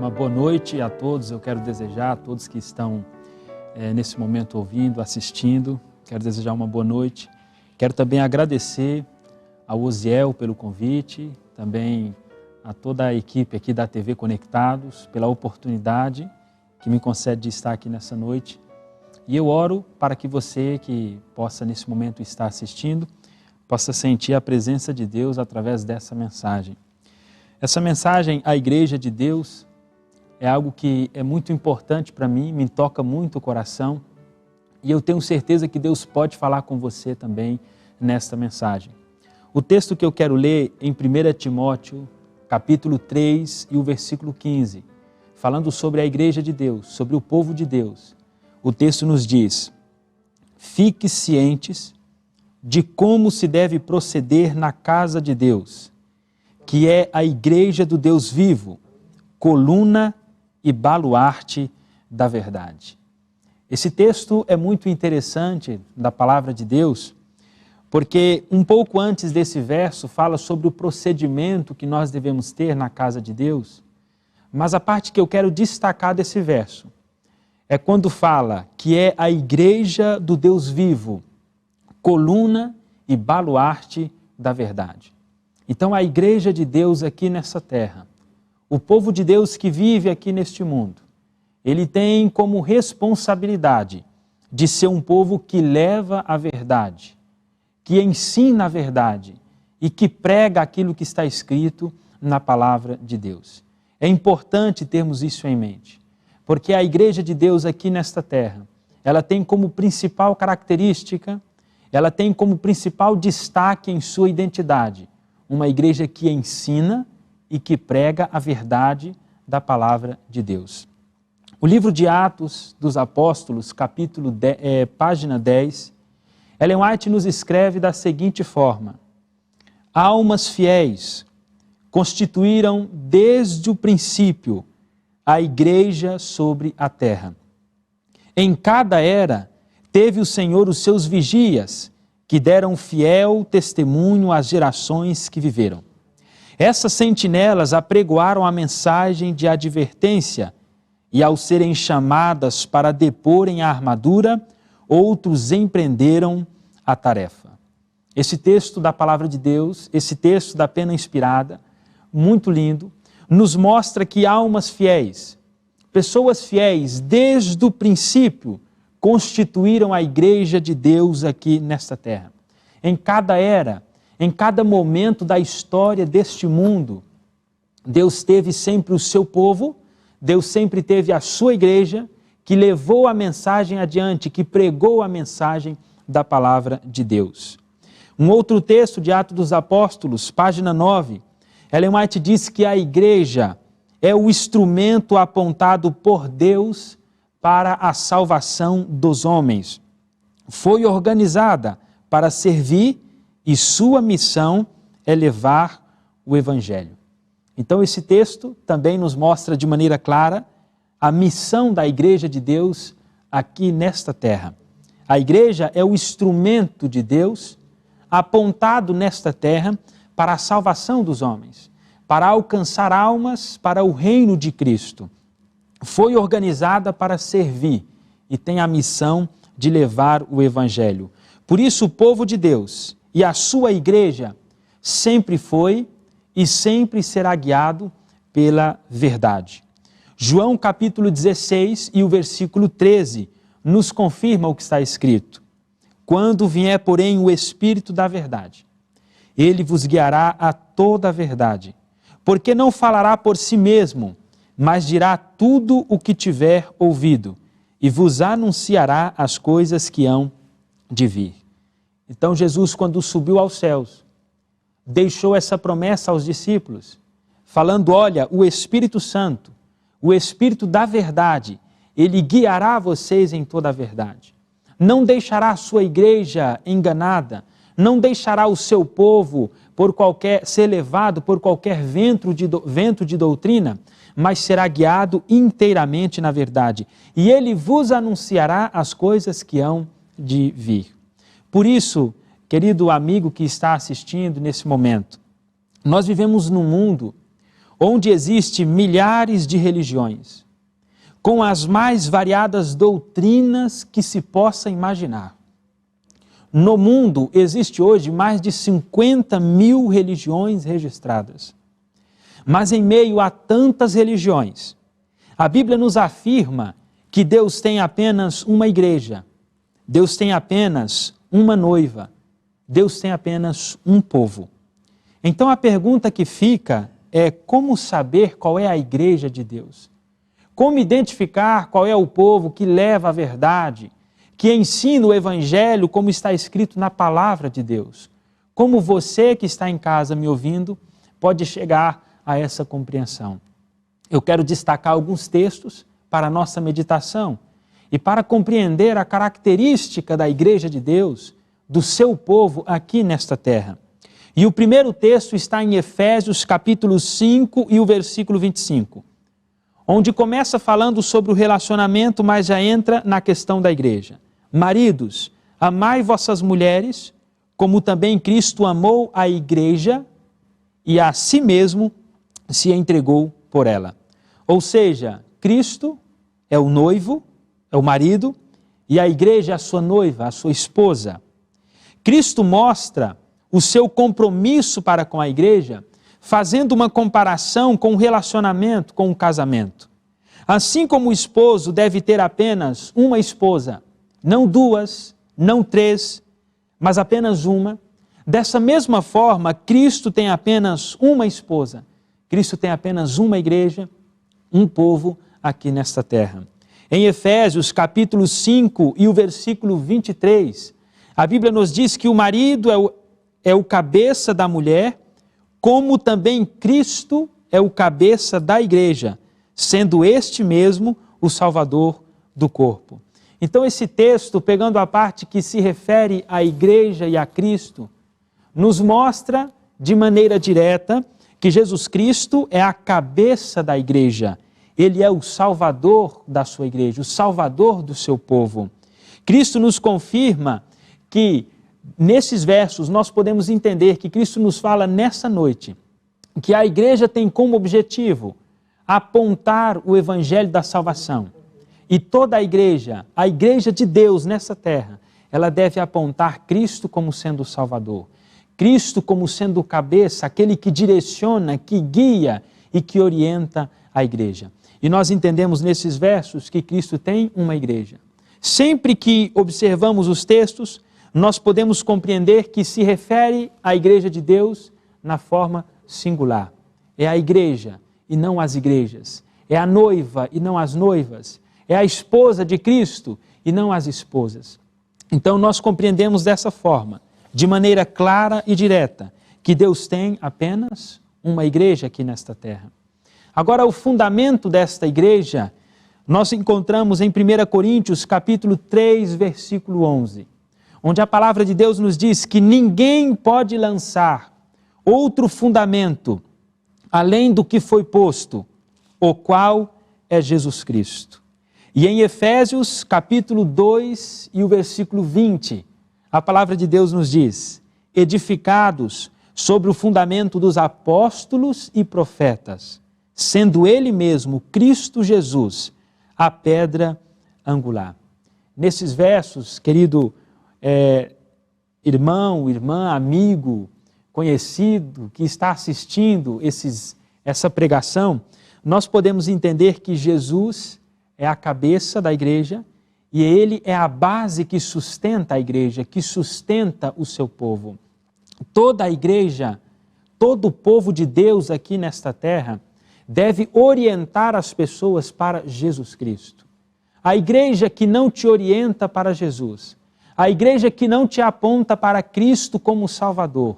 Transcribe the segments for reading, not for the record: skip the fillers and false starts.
Uma boa noite a todos. Eu quero desejar a todos que estão nesse momento ouvindo, assistindo. Quero desejar uma boa noite. Quero também agradecer ao Osiel pelo convite, também a toda a equipe aqui da TV Conectados pela oportunidade que me concede de estar aqui nessa noite. E eu oro para que você que possa nesse momento estar assistindo, possa sentir a presença de Deus através dessa mensagem. Essa mensagem, a Igreja de Deus, é algo que é muito importante para mim, me toca muito o coração e eu tenho certeza que Deus pode falar com você também nesta mensagem. O texto que eu quero ler em 1 Timóteo, capítulo 3 e o versículo 15, falando sobre a Igreja de Deus, sobre o povo de Deus. O texto nos diz: fique cientes de como se deve proceder na casa de Deus, que é a Igreja do Deus vivo, coluna e baluarte da verdade. Esse texto é muito interessante da palavra de Deus, porque um pouco antes desse verso fala sobre o procedimento que nós devemos ter na casa de Deus, mas a parte que eu quero destacar desse verso é quando fala que é a Igreja do Deus vivo, coluna e baluarte da verdade. Então a Igreja de Deus aqui nessa terra, o povo de Deus que vive aqui neste mundo, ele tem como responsabilidade de ser um povo que leva a verdade, que ensina a verdade e que prega aquilo que está escrito na palavra de Deus. É importante termos isso em mente, porque a Igreja de Deus aqui nesta terra, ela tem como principal característica, ela tem como principal destaque em sua identidade, uma igreja que ensina e que prega a verdade da palavra de Deus. O livro de Atos dos Apóstolos, página 10, Ellen White nos escreve da seguinte forma: almas fiéis constituíram desde o princípio a igreja sobre a terra. Em cada era teve o Senhor os seus vigias, que deram fiel testemunho às gerações que viveram. Essas sentinelas apregoaram a mensagem de advertência e, ao serem chamadas para deporem a armadura, outros empreenderam a tarefa. Esse texto da palavra de Deus, esse texto da pena inspirada, muito lindo, nos mostra que almas fiéis, pessoas fiéis, desde o princípio, constituíram a Igreja de Deus aqui nesta terra. Em cada era, em cada momento da história deste mundo, Deus teve sempre o seu povo, Deus sempre teve a sua igreja, que levou a mensagem adiante, que pregou a mensagem da palavra de Deus. Um outro texto de Atos dos Apóstolos, página 9, Ellen White diz que a igreja é o instrumento apontado por Deus para a salvação dos homens. Foi organizada para servir e sua missão é levar o Evangelho. Então esse texto também nos mostra de maneira clara a missão da Igreja de Deus aqui nesta terra. A igreja é o instrumento de Deus apontado nesta terra para a salvação dos homens, para alcançar almas para o reino de Cristo. Foi organizada para servir e tem a missão de levar o Evangelho. Por isso o povo de Deus e a sua igreja sempre foi e sempre será guiado pela verdade. João capítulo 16 e o versículo 13 nos confirma o que está escrito. Quando vier, porém, o Espírito da verdade, ele vos guiará a toda a verdade, porque não falará por si mesmo, mas dirá tudo o que tiver ouvido e vos anunciará as coisas que hão de vir. Então Jesus, quando subiu aos céus, deixou essa promessa aos discípulos, falando: olha, o Espírito Santo, o Espírito da verdade, ele guiará vocês em toda a verdade. Não deixará a sua igreja enganada, não deixará o seu povo ser levado por qualquer vento de doutrina, mas será guiado inteiramente na verdade. E ele vos anunciará as coisas que hão de vir. Por isso, querido amigo que está assistindo nesse momento, nós vivemos num mundo onde existem milhares de religiões, com as mais variadas doutrinas que se possa imaginar. No mundo existe hoje mais de 50 mil religiões registradas. Mas em meio a tantas religiões, a Bíblia nos afirma que Deus tem apenas uma igreja, Deus tem apenas uma noiva, Deus tem apenas um povo. Então a pergunta que fica é como saber qual é a igreja de Deus? Como identificar qual é o povo que leva a verdade, que ensina o Evangelho como está escrito na palavra de Deus? Como você que está em casa me ouvindo pode chegar a essa compreensão? Eu quero destacar alguns textos para a nossa meditação e para compreender a característica da igreja de Deus, do seu povo aqui nesta terra. E o primeiro texto está em Efésios capítulo 5 e o versículo 25, onde começa falando sobre o relacionamento, mas já entra na questão da igreja. Maridos, amai vossas mulheres, como também Cristo amou a igreja e a si mesmo se entregou por ela. Ou seja, Cristo é o noivo, é o marido, e a igreja é a sua noiva, a sua esposa. Cristo mostra o seu compromisso para com a igreja, fazendo uma comparação com o relacionamento, com o casamento. Assim como o esposo deve ter apenas uma esposa, não duas, não três, mas apenas uma, dessa mesma forma, Cristo tem apenas uma esposa, Cristo tem apenas uma igreja, um povo aqui nesta terra. Em Efésios capítulo 5 e o versículo 23, a Bíblia nos diz que o marido é o cabeça da mulher, como também Cristo é o cabeça da igreja, sendo este mesmo o Salvador do corpo. Então esse texto, pegando a parte que se refere à igreja e a Cristo, nos mostra de maneira direta que Jesus Cristo é a cabeça da igreja. Ele é o Salvador da sua igreja, o Salvador do seu povo. Cristo nos confirma que nesses versos nós podemos entender que Cristo nos fala nessa noite que a igreja tem como objetivo apontar o evangelho da salvação. E toda a igreja de Deus nessa terra, ela deve apontar Cristo como sendo o Salvador. Cristo como sendo o cabeça, aquele que direciona, que guia e que orienta a igreja. E nós entendemos nesses versos que Cristo tem uma igreja. Sempre que observamos os textos, nós podemos compreender que se refere à igreja de Deus na forma singular. É a igreja e não as igrejas. É a noiva e não as noivas. É a esposa de Cristo e não as esposas. Então nós compreendemos dessa forma, de maneira clara e direta, que Deus tem apenas uma igreja aqui nesta terra. Agora, o fundamento desta igreja, nós encontramos em 1 Coríntios, capítulo 3, versículo 11, onde a palavra de Deus nos diz que ninguém pode lançar outro fundamento, além do que foi posto, o qual é Jesus Cristo. E em Efésios, capítulo 2 e o versículo 20, a palavra de Deus nos diz, edificados sobre o fundamento dos apóstolos e profetas, sendo Ele mesmo, Cristo Jesus, a pedra angular. Nesses versos, querido irmão, irmã, amigo, conhecido, que está assistindo essa pregação, nós podemos entender que Jesus é a cabeça da igreja e Ele é a base que sustenta a igreja, que sustenta o seu povo. Toda a igreja, todo o povo de Deus aqui nesta terra, deve orientar as pessoas para Jesus Cristo. A igreja que não te orienta para Jesus, a igreja que não te aponta para Cristo como Salvador,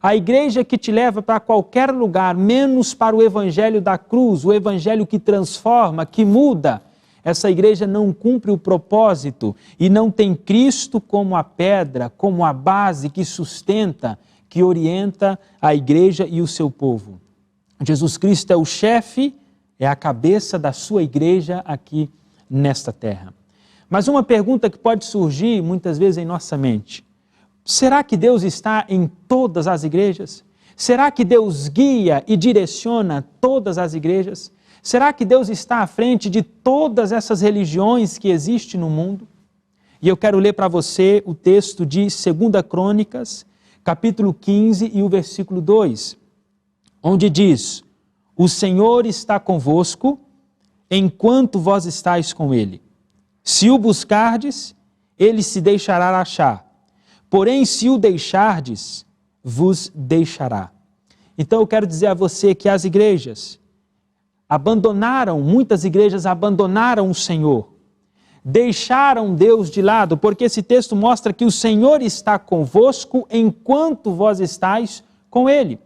a igreja que te leva para qualquer lugar, menos para o evangelho da cruz, o evangelho que transforma, que muda, essa igreja não cumpre o propósito e não tem Cristo como a pedra, como a base que sustenta, que orienta a igreja e o seu povo. Jesus Cristo é o chefe, é a cabeça da sua igreja aqui nesta terra. Mas uma pergunta que pode surgir muitas vezes em nossa mente: será que Deus está em todas as igrejas? Será que Deus guia e direciona todas as igrejas? Será que Deus está à frente de todas essas religiões que existem no mundo? E eu quero ler para você o texto de 2 Crônicas, capítulo 15 e o versículo 2, onde diz: o Senhor está convosco enquanto vós estáis com ele. Se o buscardes, ele se deixará achar. Porém, se o deixardes, vos deixará. Então eu quero dizer a você que as igrejas muitas igrejas abandonaram o Senhor, deixaram Deus de lado, porque esse texto mostra que o Senhor está convosco enquanto vós estáis com Ele.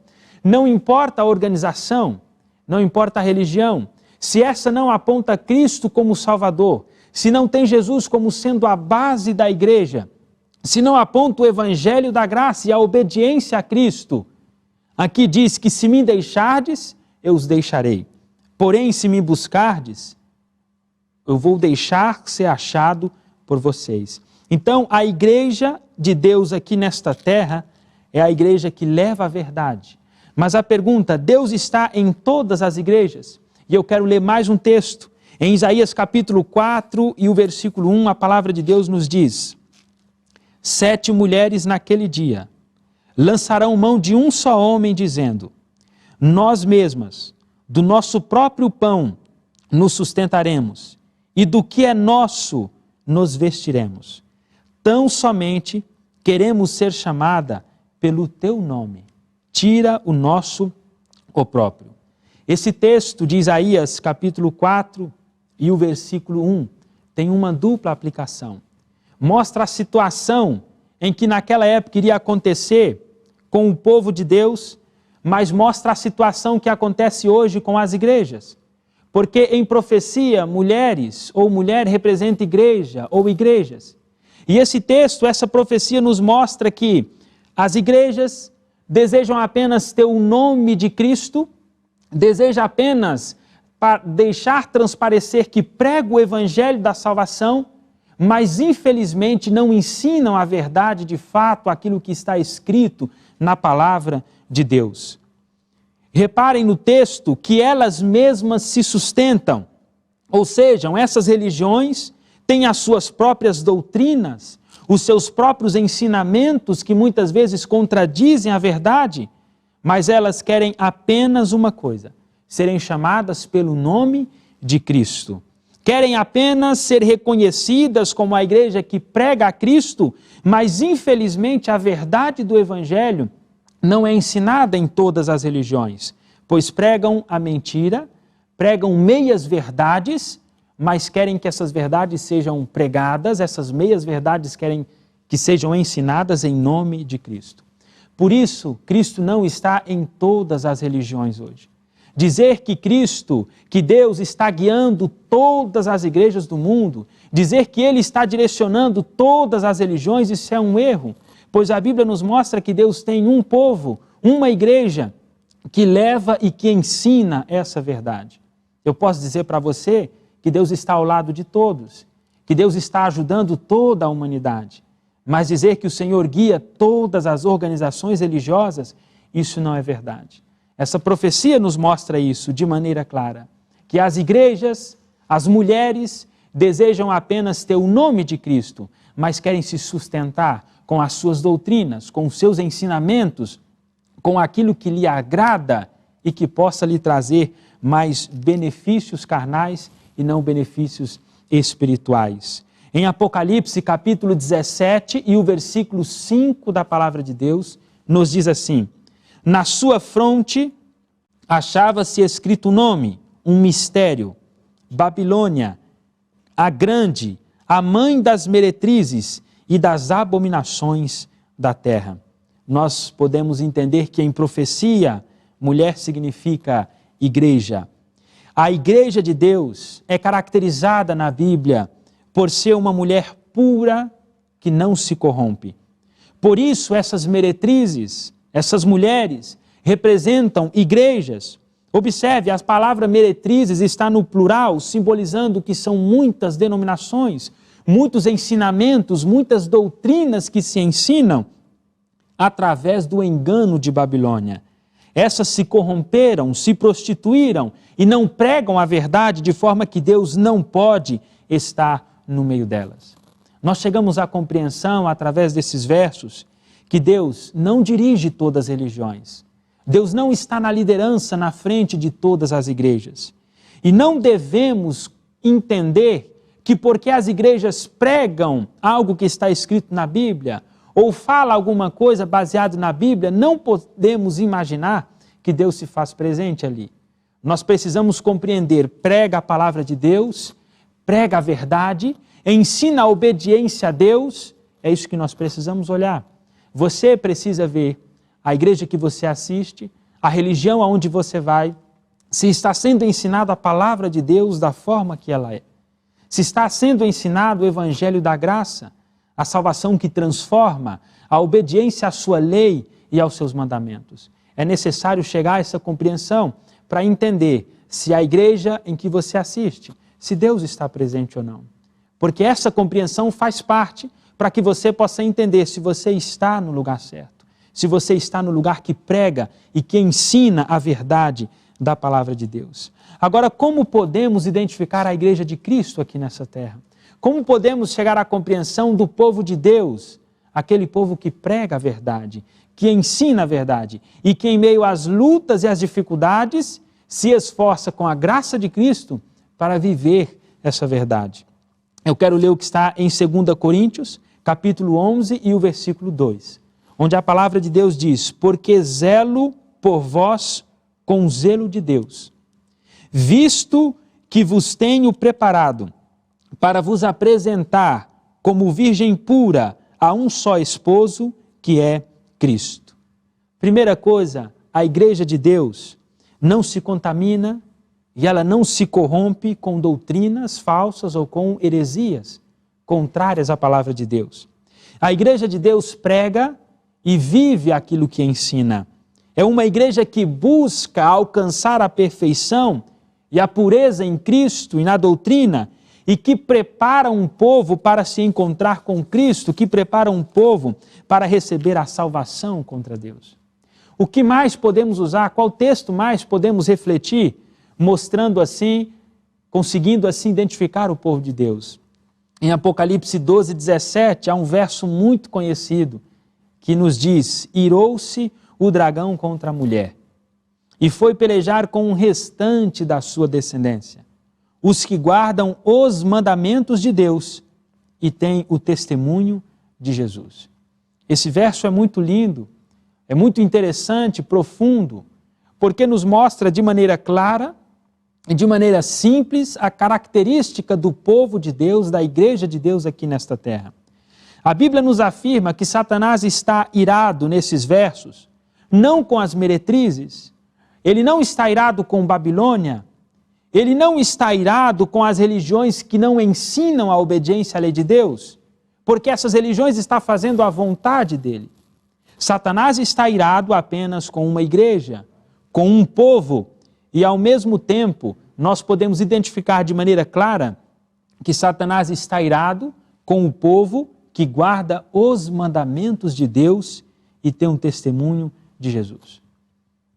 Não importa a organização, não importa a religião, se essa não aponta Cristo como Salvador, se não tem Jesus como sendo a base da igreja, se não aponta o Evangelho da graça e a obediência a Cristo, aqui diz que se me deixardes, eu os deixarei. Porém, se me buscardes, eu vou deixar ser achado por vocês. Então, a igreja de Deus aqui nesta terra é a igreja que leva a verdade. Mas a pergunta, Deus está em todas as igrejas? E eu quero ler mais um texto. Em Isaías capítulo 4 e o versículo 1, a palavra de Deus nos diz: 7 mulheres naquele dia lançarão mão de um só homem, dizendo: nós mesmas, do nosso próprio pão, nos sustentaremos, e do que é nosso, nos vestiremos. Tão somente queremos ser chamada pelo teu nome. Tira o nosso opróbrio. Esse texto de Isaías, capítulo 4 e o versículo 1, tem uma dupla aplicação. Mostra a situação em que naquela época iria acontecer com o povo de Deus, mas mostra a situação que acontece hoje com as igrejas. Porque em profecia, mulheres ou mulher representa igreja ou igrejas. E esse texto, essa profecia nos mostra que as igrejas desejam apenas ter o nome de Cristo, desejam apenas deixar transparecer que prega o Evangelho da salvação, mas infelizmente não ensinam a verdade de fato, aquilo que está escrito na palavra de Deus. Reparem no texto que elas mesmas se sustentam, ou seja, essas religiões têm as suas próprias doutrinas, os seus próprios ensinamentos que muitas vezes contradizem a verdade, mas elas querem apenas uma coisa: serem chamadas pelo nome de Cristo. Querem apenas ser reconhecidas como a igreja que prega a Cristo, mas infelizmente a verdade do Evangelho não é ensinada em todas as religiões, pois pregam a mentira, pregam meias verdades, mas querem que essas verdades sejam pregadas, essas meias verdades querem que sejam ensinadas em nome de Cristo. Por isso, Cristo não está em todas as religiões hoje. Dizer que Cristo, que Deus está guiando todas as igrejas do mundo, dizer que Ele está direcionando todas as religiões, isso é um erro, pois a Bíblia nos mostra que Deus tem um povo, uma igreja, que leva e que ensina essa verdade. Eu posso dizer para você que Deus está ao lado de todos, que Deus está ajudando toda a humanidade, mas dizer que o Senhor guia todas as organizações religiosas, isso não é verdade. Essa profecia nos mostra isso de maneira clara, que as igrejas, as mulheres, desejam apenas ter o nome de Cristo, mas querem se sustentar com as suas doutrinas, com os seus ensinamentos, com aquilo que lhe agrada e que possa lhe trazer mais benefícios carnais e não benefícios espirituais. Em Apocalipse, capítulo 17 e o versículo 5 da palavra de Deus, nos diz assim: na sua fronte achava-se escrito um nome, um mistério: Babilônia, a grande, a mãe das meretrizes e das abominações da terra. Nós podemos entender que em profecia, mulher significa igreja. A igreja de Deus é caracterizada na Bíblia por ser uma mulher pura que não se corrompe. Por isso, essas meretrizes, essas mulheres, representam igrejas. Observe, a palavra meretrizes está no plural, simbolizando que são muitas denominações, muitos ensinamentos, muitas doutrinas que se ensinam através do engano de Babilônia. Essas se corromperam, se prostituíram e não pregam a verdade, de forma que Deus não pode estar no meio delas. Nós chegamos à compreensão, através desses versos, que Deus não dirige todas as religiões. Deus não está na liderança, na frente de todas as igrejas. E não devemos entender que porque as igrejas pregam algo que está escrito na Bíblia, ou fala alguma coisa baseada na Bíblia, não podemos imaginar que Deus se faz presente ali. Nós precisamos compreender, prega a palavra de Deus, prega a verdade, ensina a obediência a Deus, é isso que nós precisamos olhar. Você precisa ver a igreja que você assiste, a religião aonde você vai, se está sendo ensinada a palavra de Deus da forma que ela é. Se está sendo ensinado o evangelho da graça, a salvação que transforma, a obediência à sua lei e aos seus mandamentos. É necessário chegar a essa compreensão para entender se a igreja em que você assiste, se Deus está presente ou não. Porque essa compreensão faz parte para que você possa entender se você está no lugar certo, se você está no lugar que prega e que ensina a verdade da palavra de Deus. Agora, como podemos identificar a igreja de Cristo aqui nessa terra? Como podemos chegar à compreensão do povo de Deus, aquele povo que prega a verdade, que ensina a verdade e que em meio às lutas e às dificuldades se esforça com a graça de Cristo para viver essa verdade? Eu quero ler o que está em 2 Coríntios, capítulo 11 e o versículo 2, onde a palavra de Deus diz: porque zelo por vós com zelo de Deus, visto que vos tenho preparado para vos apresentar como virgem pura a um só esposo, que é Cristo. Primeira coisa, a igreja de Deus não se contamina e ela não se corrompe com doutrinas falsas ou com heresias contrárias à palavra de Deus. A igreja de Deus prega e vive aquilo que ensina. É uma igreja que busca alcançar a perfeição e a pureza em Cristo e na doutrina, e que prepara um povo para se encontrar com Cristo, que prepara um povo para receber a salvação contra Deus. O que mais podemos usar? Qual texto mais podemos refletir, mostrando assim, conseguindo assim identificar o povo de Deus? Em Apocalipse 12, 17, há um verso muito conhecido que nos diz: irou-se o dragão contra a mulher e foi pelejar com o restante da sua descendência, os que guardam os mandamentos de Deus e têm o testemunho de Jesus. Esse verso é muito lindo, é muito interessante, profundo, porque nos mostra de maneira clara e de maneira simples a característica do povo de Deus, da igreja de Deus aqui nesta terra. A Bíblia nos afirma que Satanás está irado nesses versos, não com as meretrizes, ele não está irado com Babilônia, ele não está irado com as religiões que não ensinam a obediência à lei de Deus, porque essas religiões estão fazendo a vontade dele. Satanás está irado apenas com uma igreja, com um povo, e ao mesmo tempo nós podemos identificar de maneira clara que Satanás está irado com o povo que guarda os mandamentos de Deus e tem um testemunho de Jesus.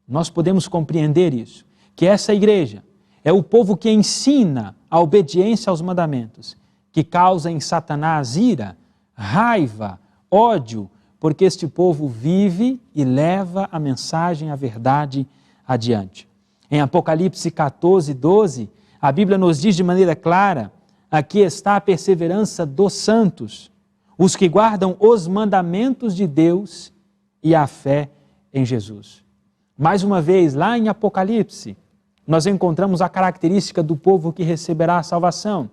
Nós podemos compreender isso, que essa igreja é o povo que ensina a obediência aos mandamentos, que causa em Satanás ira, raiva, ódio, porque este povo vive e leva a mensagem, a verdade adiante. Em Apocalipse 14, 12, a Bíblia nos diz de maneira clara: aqui está a perseverança dos santos, os que guardam os mandamentos de Deus e a fé em Jesus. Mais uma vez, lá em Apocalipse, nós encontramos a característica do povo que receberá a salvação,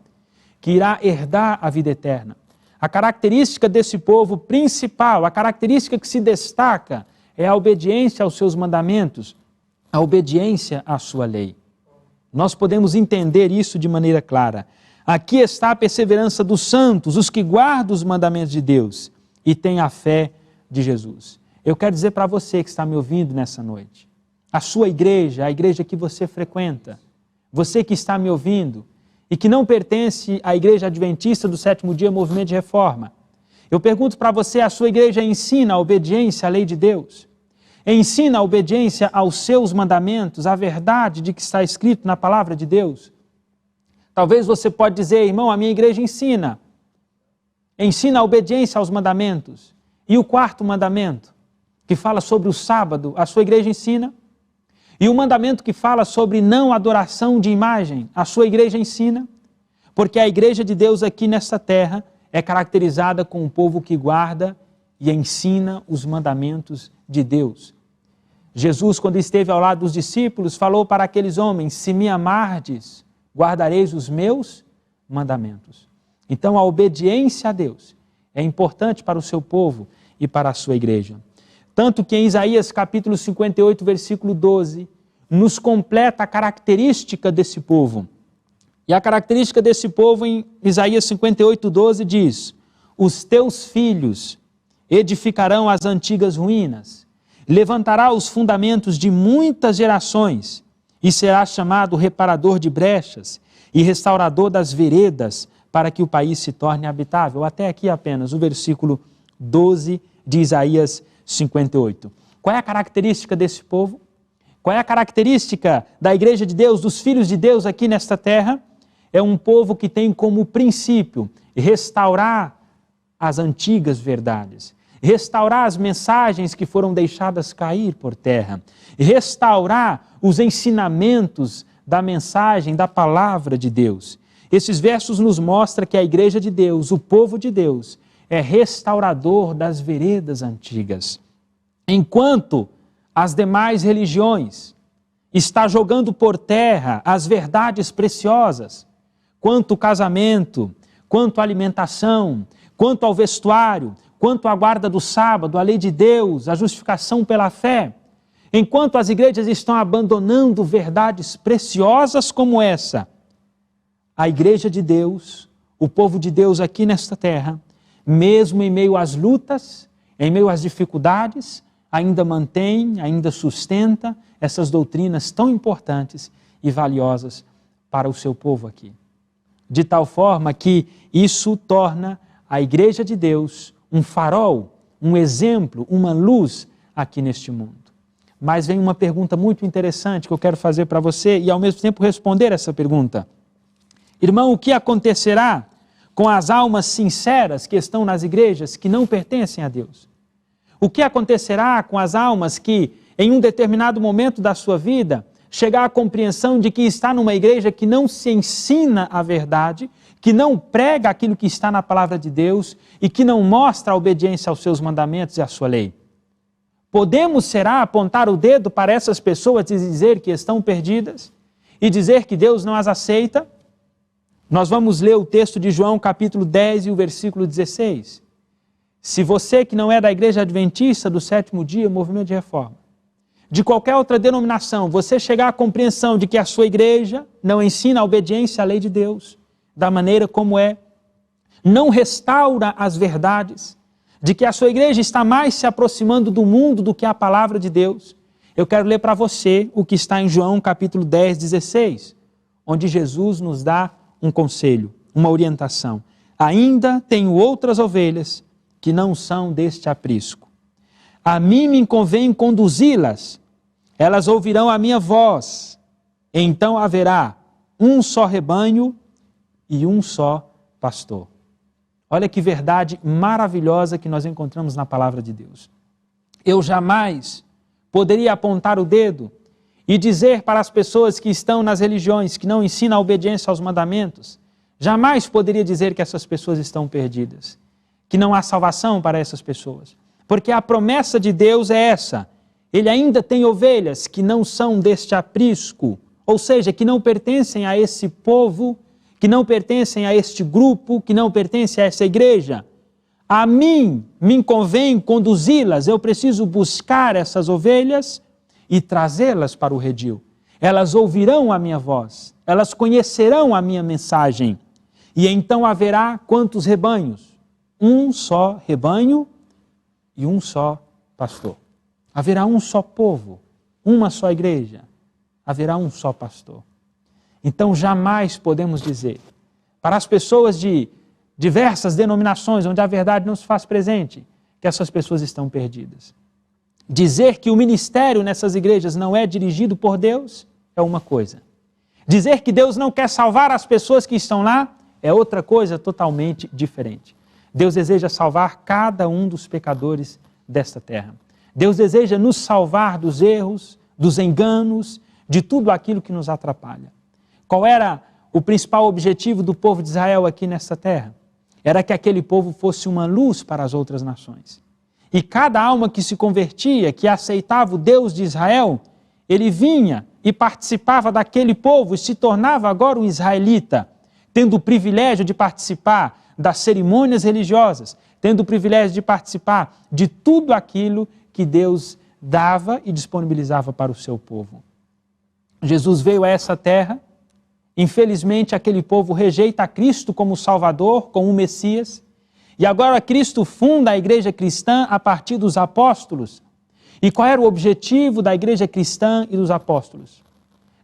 que irá herdar a vida eterna. A característica desse povo principal, a característica que se destaca, é a obediência aos seus mandamentos, a obediência à sua lei. Nós podemos entender isso de maneira clara. Aqui está a perseverança dos santos, os que guardam os mandamentos de Deus e têm a fé de Jesus. Eu quero dizer para você que está me ouvindo nessa noite, a sua igreja, a igreja que você frequenta, você que está me ouvindo e que não pertence à Igreja Adventista do Sétimo Dia, Movimento de Reforma, eu pergunto para você: a sua igreja ensina a obediência à lei de Deus? ensina a obediência aos seus mandamentos, a verdade de que está escrito na palavra de Deus. Talvez você pode dizer, irmão, a minha igreja ensina a obediência aos mandamentos. E o quarto mandamento, que fala sobre o sábado, a sua igreja ensina. E o mandamento que fala sobre não adoração de imagem, a sua igreja ensina. Porque a igreja de Deus aqui nesta terra é caracterizada com um povo que guarda e ensina os mandamentos de Deus. Jesus, quando esteve ao lado dos discípulos, falou para aqueles homens, se me amardes, guardareis os meus mandamentos. Então a obediência a Deus é importante para o seu povo e para a sua igreja. Tanto que em Isaías capítulo 58, versículo 12, nos completa a característica desse povo. E a característica desse povo em Isaías 58, 12 diz, os teus filhos edificarão as antigas ruínas, levantará os fundamentos de muitas gerações e será chamado reparador de brechas e restaurador das veredas para que o país se torne habitável. Até aqui apenas o versículo 12 de Isaías 58. Qual é a característica desse povo? Qual é a característica da igreja de Deus, dos filhos de Deus aqui nesta terra? É um povo que tem como princípio restaurar as antigas verdades, restaurar as mensagens que foram deixadas cair por terra, restaurar os ensinamentos da mensagem, da palavra de Deus. Esses versos nos mostram que a igreja de Deus, o povo de Deus, é restaurador das veredas antigas. Enquanto as demais religiões estão jogando por terra as verdades preciosas, quanto ao casamento, quanto à alimentação, quanto ao vestuário, quanto à guarda do sábado, a lei de Deus, a justificação pela fé, enquanto as igrejas estão abandonando verdades preciosas como essa, a igreja de Deus, o povo de Deus aqui nesta terra, mesmo em meio às lutas, em meio às dificuldades, ainda mantém, ainda sustenta essas doutrinas tão importantes e valiosas para o seu povo aqui. De tal forma que isso torna a igreja de Deus um farol, um exemplo, uma luz aqui neste mundo. Mas vem uma pergunta muito interessante que eu quero fazer para você e ao mesmo tempo responder essa pergunta. Irmão, o que acontecerá com as almas sinceras que estão nas igrejas que não pertencem a Deus? O que acontecerá com as almas que, em um determinado momento da sua vida, chegar à compreensão de que está numa igreja que não se ensina a verdade, que não prega aquilo que está na palavra de Deus e que não mostra a obediência aos seus mandamentos e à sua lei? Podemos, será, apontar o dedo para essas pessoas e dizer que estão perdidas e dizer que Deus não as aceita? Nós vamos ler o texto de João capítulo 10 e o versículo 16. Se você que não é da igreja adventista do sétimo dia, movimento de reforma, de qualquer outra denominação, você chegar à compreensão de que a sua igreja não ensina a obediência à lei de Deus, da maneira como é, não restaura as verdades, de que a sua igreja está mais se aproximando do mundo do que a palavra de Deus, eu quero ler para você o que está em João capítulo 10, 16, onde Jesus nos dá um conselho, uma orientação. Ainda tenho outras ovelhas que não são deste aprisco. A mim me convém conduzi-las, elas ouvirão a minha voz, então haverá um só rebanho e um só pastor. Olha que verdade maravilhosa que nós encontramos na palavra de Deus. Eu jamais poderia apontar o dedo e dizer para as pessoas que estão nas religiões, que não ensinam a obediência aos mandamentos, jamais poderia dizer que essas pessoas estão perdidas, que não há salvação para essas pessoas. Porque a promessa de Deus é essa, Ele ainda tem ovelhas que não são deste aprisco, ou seja, que não pertencem a esse povo, que não pertencem a este grupo, que não pertencem a essa igreja. A mim me convém conduzi-las, eu preciso buscar essas ovelhas e trazê-las para o redil. Elas ouvirão a minha voz, elas conhecerão a minha mensagem. E então haverá quantos rebanhos? Um só rebanho e um só pastor. Haverá um só povo, uma só igreja, haverá um só pastor. Então jamais podemos dizer, para as pessoas de diversas denominações, onde a verdade não se faz presente, que essas pessoas estão perdidas. Dizer que o ministério nessas igrejas não é dirigido por Deus é uma coisa. Dizer que Deus não quer salvar as pessoas que estão lá é outra coisa totalmente diferente. Deus deseja salvar cada um dos pecadores desta terra. Deus deseja nos salvar dos erros, dos enganos, de tudo aquilo que nos atrapalha. Qual era o principal objetivo do povo de Israel aqui nesta terra? Era que aquele povo fosse uma luz para as outras nações. E cada alma que se convertia, que aceitava o Deus de Israel, ele vinha e participava daquele povo e se tornava agora um israelita, tendo o privilégio de participar das cerimônias religiosas, tendo o privilégio de participar de tudo aquilo que Deus dava e disponibilizava para o seu povo. Jesus veio a essa terra, infelizmente aquele povo rejeita a Cristo como Salvador, como o Messias, e agora Cristo funda a igreja cristã a partir dos apóstolos. E qual era o objetivo da igreja cristã e dos apóstolos?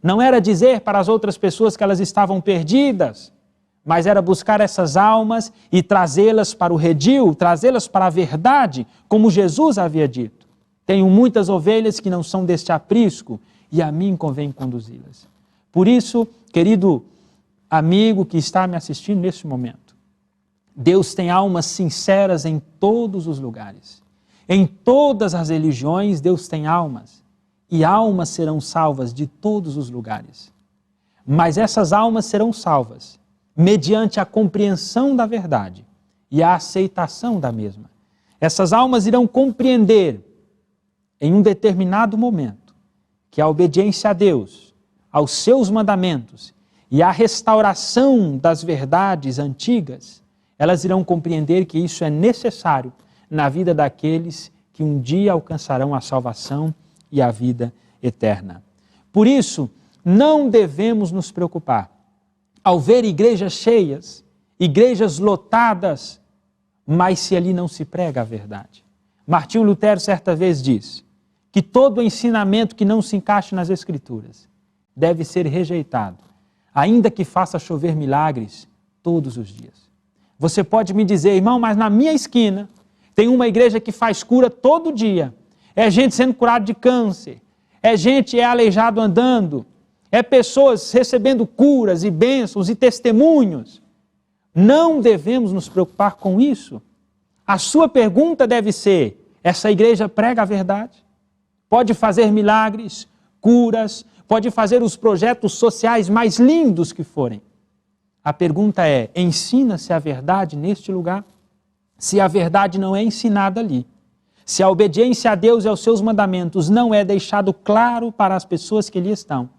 Não era dizer para as outras pessoas que elas estavam perdidas, mas era buscar essas almas e trazê-las para o redil, trazê-las para a verdade, como Jesus havia dito. Tenho muitas ovelhas que não são deste aprisco, e a mim convém conduzi-las. Por isso, querido amigo que está me assistindo neste momento, Deus tem almas sinceras em todos os lugares. Em todas as religiões, Deus tem almas. E almas serão salvas de todos os lugares. Mas essas almas serão salvas mediante a compreensão da verdade e a aceitação da mesma. Essas almas irão compreender em um determinado momento que a obediência a Deus, aos seus mandamentos e a restauração das verdades antigas, elas irão compreender que isso é necessário na vida daqueles que um dia alcançarão a salvação e a vida eterna. Por isso, não devemos nos preocupar ao ver igrejas cheias, igrejas lotadas, mas se ali não se prega a verdade. Martinho Lutero certa vez diz que todo ensinamento que não se encaixe nas Escrituras deve ser rejeitado, ainda que faça chover milagres todos os dias. Você pode me dizer, irmão, mas na minha esquina tem uma igreja que faz cura todo dia. É gente sendo curada de câncer, é aleijado andando, é pessoas recebendo curas e bênçãos e testemunhos. Não devemos nos preocupar com isso. A sua pergunta deve ser, essa igreja prega a verdade? Pode fazer milagres, curas, pode fazer os projetos sociais mais lindos que forem. A pergunta é, ensina-se a verdade neste lugar? Se a verdade não é ensinada ali, se a obediência a Deus e aos seus mandamentos não é deixado claro para as pessoas que ali estão,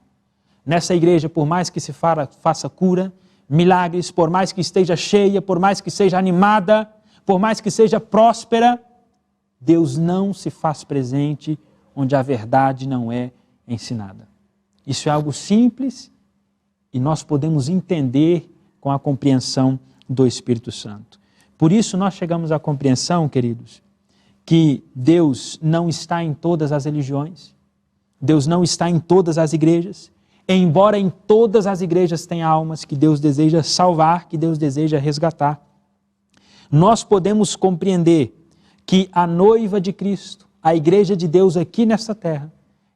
nessa igreja, por mais que se faça cura, milagres, por mais que esteja cheia, por mais que seja animada, por mais que seja próspera, Deus não se faz presente onde a verdade não é ensinada. Isso é algo simples e nós podemos entender com a compreensão do Espírito Santo. Por isso nós chegamos à compreensão, queridos, que Deus não está em todas as religiões, Deus não está em todas as igrejas, embora em todas as igrejas tenha almas que Deus deseja salvar, que Deus deseja resgatar. Nós podemos compreender que a noiva de Cristo, a igreja de Deus aqui nesta terra,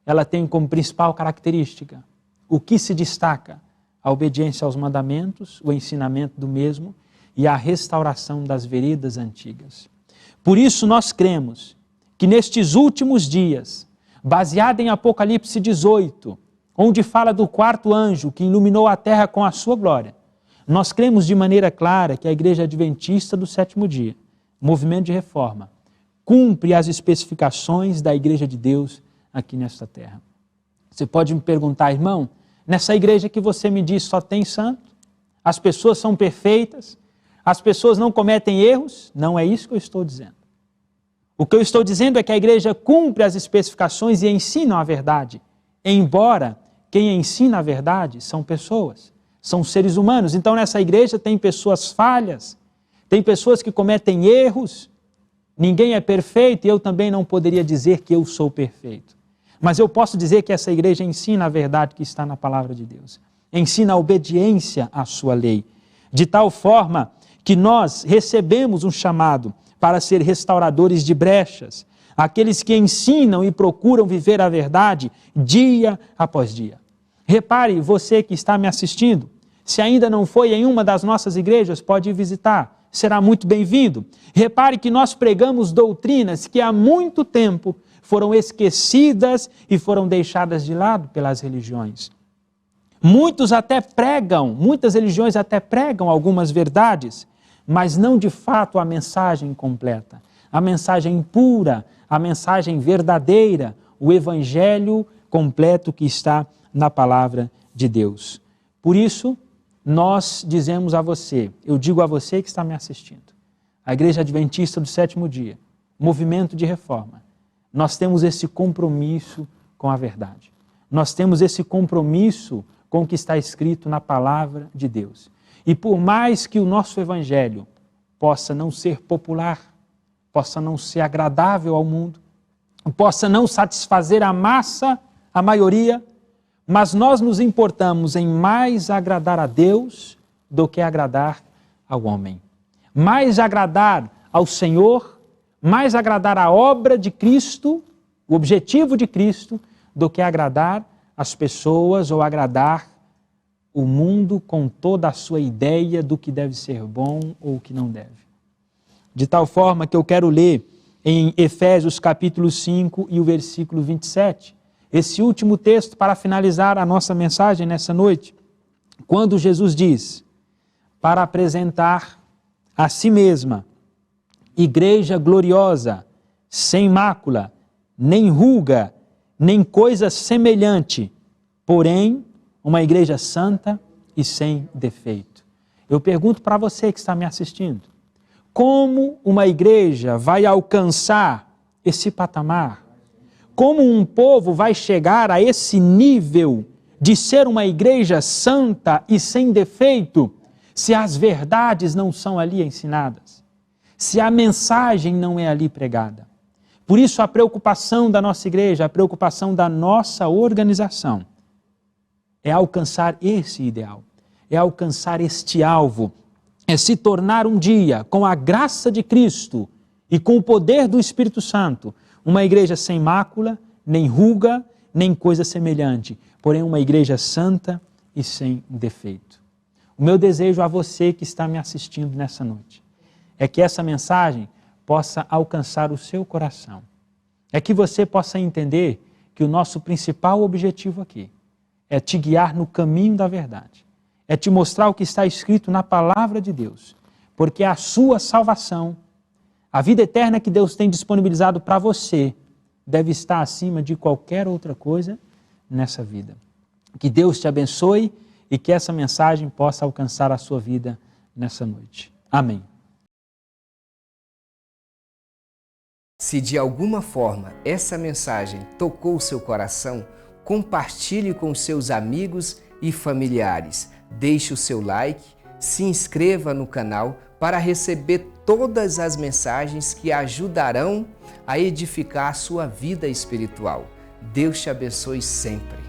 ela tem como principal característica o que se destaca: a obediência aos mandamentos, o ensinamento do mesmo e a restauração das veredas antigas. Por isso nós cremos que nestes últimos dias, baseado em Apocalipse 18, onde fala do quarto anjo que iluminou a terra com a sua glória, nós cremos de maneira clara que a Igreja Adventista do Sétimo Dia, movimento de reforma, cumpre as especificações da Igreja de Deus aqui nesta terra. Você pode me perguntar, irmão, nessa igreja que você me diz só tem santo? As pessoas são perfeitas? As pessoas não cometem erros? Não é isso que eu estou dizendo. O que eu estou dizendo é que a igreja cumpre as especificações e ensina a verdade, embora quem ensina a verdade são pessoas, são seres humanos. Então nessa igreja tem pessoas falhas, tem pessoas que cometem erros, ninguém é perfeito e eu também não poderia dizer que eu sou perfeito. Mas eu posso dizer que essa igreja ensina a verdade que está na palavra de Deus. Ensina a obediência à sua lei. De tal forma que nós recebemos um chamado para ser restauradores de brechas. aqueles que ensinam e procuram viver a verdade dia após dia. Repare, você que está me assistindo, se ainda não foi em uma das nossas igrejas, pode ir visitar, será muito bem-vindo. Repare que nós pregamos doutrinas que há muito tempo foram esquecidas e foram deixadas de lado pelas religiões. Muitas religiões até pregam algumas verdades, mas não de fato a mensagem completa, a mensagem pura, a mensagem verdadeira, o evangelho completo que está na palavra de Deus. Por isso, nós dizemos a você, eu digo a você que está me assistindo, a Igreja Adventista do Sétimo Dia, movimento de reforma, nós temos esse compromisso com a verdade. Nós temos esse compromisso com o que está escrito na palavra de Deus. E por mais que o nosso evangelho possa não ser popular, possa não ser agradável ao mundo, possa não satisfazer a massa, a maioria, mas nós nos importamos em mais agradar a Deus do que agradar ao homem. Mais agradar ao Senhor, mais agradar a obra de Cristo, o objetivo de Cristo, do que agradar as pessoas ou agradar o mundo com toda a sua ideia do que deve ser bom ou o que não deve. De tal forma que eu quero ler em Efésios capítulo 5 e o versículo 27, esse último texto para finalizar a nossa mensagem nessa noite, quando Jesus diz, para apresentar a si mesma, igreja gloriosa, sem mácula, nem ruga, nem coisa semelhante, porém, uma igreja santa e sem defeito. Eu pergunto para você que está me assistindo, como uma igreja vai alcançar esse patamar? Como um povo vai chegar a esse nível de ser uma igreja santa e sem defeito, se as verdades não são ali ensinadas? Se a mensagem não é ali pregada? Por isso a preocupação da nossa igreja, a preocupação da nossa organização, é alcançar esse ideal, é alcançar este alvo, é se tornar um dia, com a graça de Cristo e com o poder do Espírito Santo, uma igreja sem mácula, nem ruga, nem coisa semelhante, porém uma igreja santa e sem defeito. O meu desejo a você que está me assistindo nessa noite é que essa mensagem possa alcançar o seu coração. É que você possa entender que o nosso principal objetivo aqui é te guiar no caminho da verdade, é te mostrar o que está escrito na palavra de Deus, porque a sua salvação, a vida eterna que Deus tem disponibilizado para você, deve estar acima de qualquer outra coisa nessa vida. Que Deus te abençoe e que essa mensagem possa alcançar a sua vida nessa noite. Amém. Se de alguma forma essa mensagem tocou o seu coração, compartilhe com seus amigos e familiares. Deixe o seu like, se inscreva no canal para receber todas as mensagens que ajudarão a edificar a sua vida espiritual. Deus te abençoe sempre.